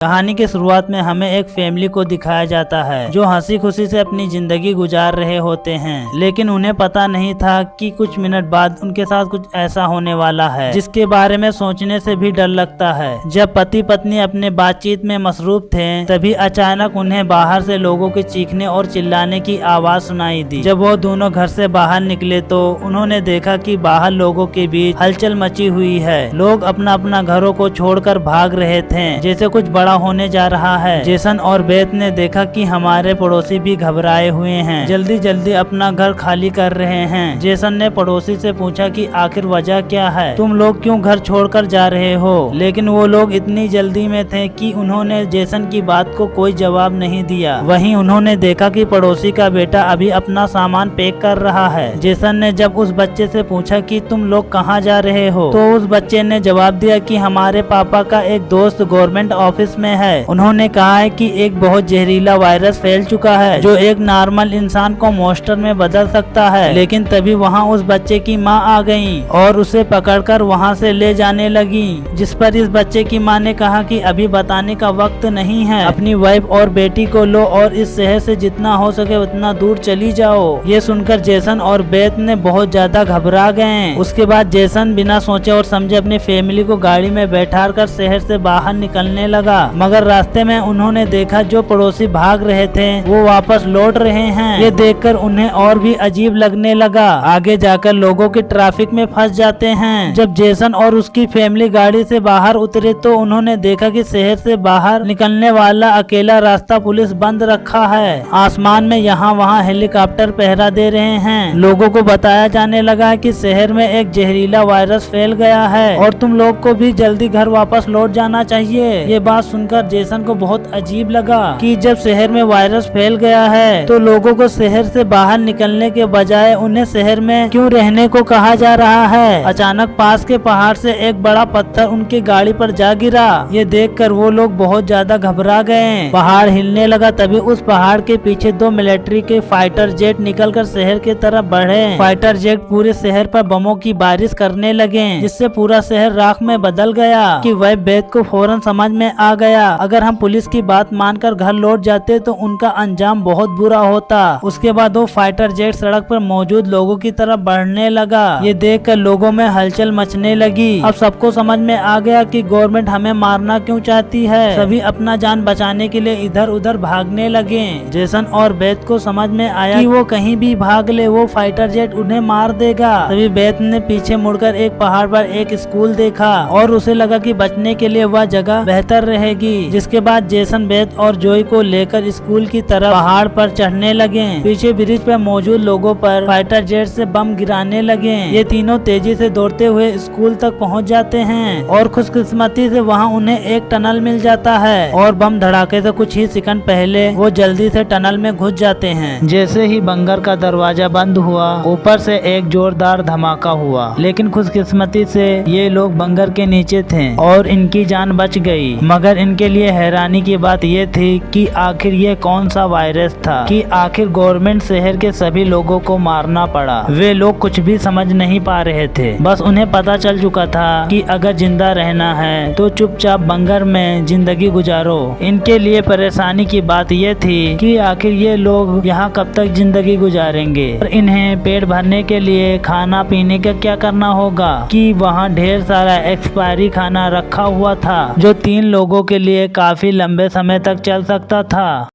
कहानी की शुरुआत में हमें एक फैमिली को दिखाया जाता है जो हंसी खुशी से अपनी जिंदगी गुजार रहे होते हैं, लेकिन उन्हें पता नहीं था कि कुछ मिनट बाद उनके साथ कुछ ऐसा होने वाला है जिसके बारे में सोचने से भी डर लगता है। जब पति पत्नी अपने बातचीत में मसरूफ थे तभी अचानक उन्हें बाहर से लोगों के चीखने और चिल्लाने की आवाज सुनाई दी। जब वो दोनों घर से बाहर निकले तो उन्होंने देखा कि बाहर लोगों के बीच हलचल मची हुई है। लोग अपना अपना घरों को छोड़कर भाग रहे थे जैसे कुछ बड़ा होने जा रहा है। जेसन और बेथ ने देखा कि हमारे पड़ोसी भी घबराए हुए हैं, जल्दी जल्दी अपना घर खाली कर रहे हैं। जेसन ने पड़ोसी से पूछा कि आखिर वजह क्या है, तुम लोग क्यों घर छोड़कर जा रहे हो। लेकिन वो लोग इतनी जल्दी में थे कि उन्होंने जेसन की बात को कोई जवाब नहीं दिया। वहीं उन्होंने देखा कि पड़ोसी का बेटा अभी अपना सामान पैक कर रहा है। जेसन ने जब उस बच्चे से पूछा कि तुम लोग कहाँ जा रहे हो तो उस बच्चे ने जवाब दिया कि हमारे पापा का एक दोस्त गवर्नमेंट ऑफिस में है। उन्होंने कहा है कि एक बहुत जहरीला वायरस फैल चुका है जो एक नॉर्मल इंसान को मॉन्स्टर में बदल सकता है। लेकिन तभी वहाँ उस बच्चे की माँ आ गई और उसे पकड़कर वहाँ से ले जाने लगी, जिस पर इस बच्चे की माँ ने कहा कि अभी बताने का वक्त नहीं है, अपनी वाइफ और बेटी को लो और इस शहर से जितना हो सके उतना दूर चली जाओ। ये सुनकर जेसन और बेथ ने बहुत ज्यादा घबरा गए। उसके बाद जेसन बिना सोचे और समझे अपनी फैमिली को गाड़ी में बैठाकर शहर से बाहर निकलने लगा, मगर रास्ते में उन्होंने देखा जो पड़ोसी भाग रहे थे वो वापस लौट रहे हैं। ये देखकर उन्हें और भी अजीब लगने लगा। आगे जाकर लोगों के ट्रैफिक में फंस जाते हैं। जब जेसन और उसकी फैमिली गाड़ी से बाहर उतरे तो उन्होंने देखा कि शहर से बाहर निकलने वाला अकेला रास्ता पुलिस बंद रखा है। आसमान में यहाँ वहाँ हेलीकॉप्टर पहरा दे रहे हैं। लोगों को बताया जाने लगा कि शहर में एक जहरीला वायरस फैल गया है और तुम लोग को भी जल्दी घर वापस लौट जाना चाहिए। ये बात सुनकर जेसन को बहुत अजीब लगा कि जब शहर में वायरस फैल गया है तो लोगों को शहर से बाहर निकलने के बजाय उन्हें शहर में क्यों रहने को कहा जा रहा है। अचानक पास के पहाड़ से एक बड़ा पत्थर उनकी गाड़ी पर जा गिरा। ये देखकर वो लोग बहुत ज्यादा घबरा गए। पहाड़ हिलने लगा। तभी उस पहाड़ के पीछे दो मिलिट्री के फाइटर जेट निकलकर शहर की तरफ बढ़े। फाइटर जेट पूरे शहर पर बमों की बारिश करने लगे, जिससे पूरा शहर राख में बदल गया। कि वह बेथ को फौरन समझ में आ गया अगर हम पुलिस की बात मानकर घर लौट जाते तो उनका अंजाम बहुत बुरा होता। उसके बाद वो फाइटर जेट सड़क पर मौजूद लोगों की तरफ बढ़ने लगा। ये देखकर लोगों में हलचल मचने लगी। अब सबको समझ में आ गया कि गवर्नमेंट हमें मारना क्यों चाहती है। सभी अपना जान बचाने के लिए इधर उधर भागने लगे। जेसन और बेथ को समझ में आया कि वो कहीं भी भाग ले वो फाइटर जेट उन्हें मार देगा। तभी बेथ ने पीछे मुड़कर एक पहाड़ पर एक स्कूल देखा और उसे लगा कि बचने के लिए वह जगह बेहतर रहेगी। जिसके बाद जेसन बेथ और जोई को लेकर स्कूल की तरफ पहाड़ पर चढ़ने लगे। पीछे ब्रिज पर मौजूद लोगों पर फाइटर जेट से बम गिराने लगे। ये तीनों तेजी से दौड़ते हुए स्कूल तक पहुंच जाते हैं और खुशकिस्मती से वहां उन्हें एक टनल मिल जाता है और बम धड़ाके से कुछ ही सेकंड पहले वो जल्दी से टनल में घुस जाते हैं। जैसे ही बंकर का दरवाजा बंद हुआ ऊपर से एक जोरदार धमाका हुआ, लेकिन खुशकिस्मती से ये लोग बंकर के नीचे थे और इनकी जान बच गई। मगर इनके लिए हैरानी की बात ये थी कि आखिर ये कौन सा वायरस था कि आखिर गवर्नमेंट शहर के सभी लोगों को मारना पड़ा। वे लोग कुछ भी समझ नहीं पा रहे थे। बस उन्हें पता चल चुका था कि अगर जिंदा रहना है तो चुपचाप बंकर में जिंदगी गुजारो। इनके लिए परेशानी की बात ये थी कि आखिर ये लोग यहाँ कब तक जिंदगी गुजारेंगे और इन्हें पेट भरने के लिए खाना पीने का क्या करना होगा। कि वहाँ ढेर सारा एक्सपायरी खाना रखा हुआ था जो 3 लोगों के लिए काफी लंबे समय तक चल सकता था।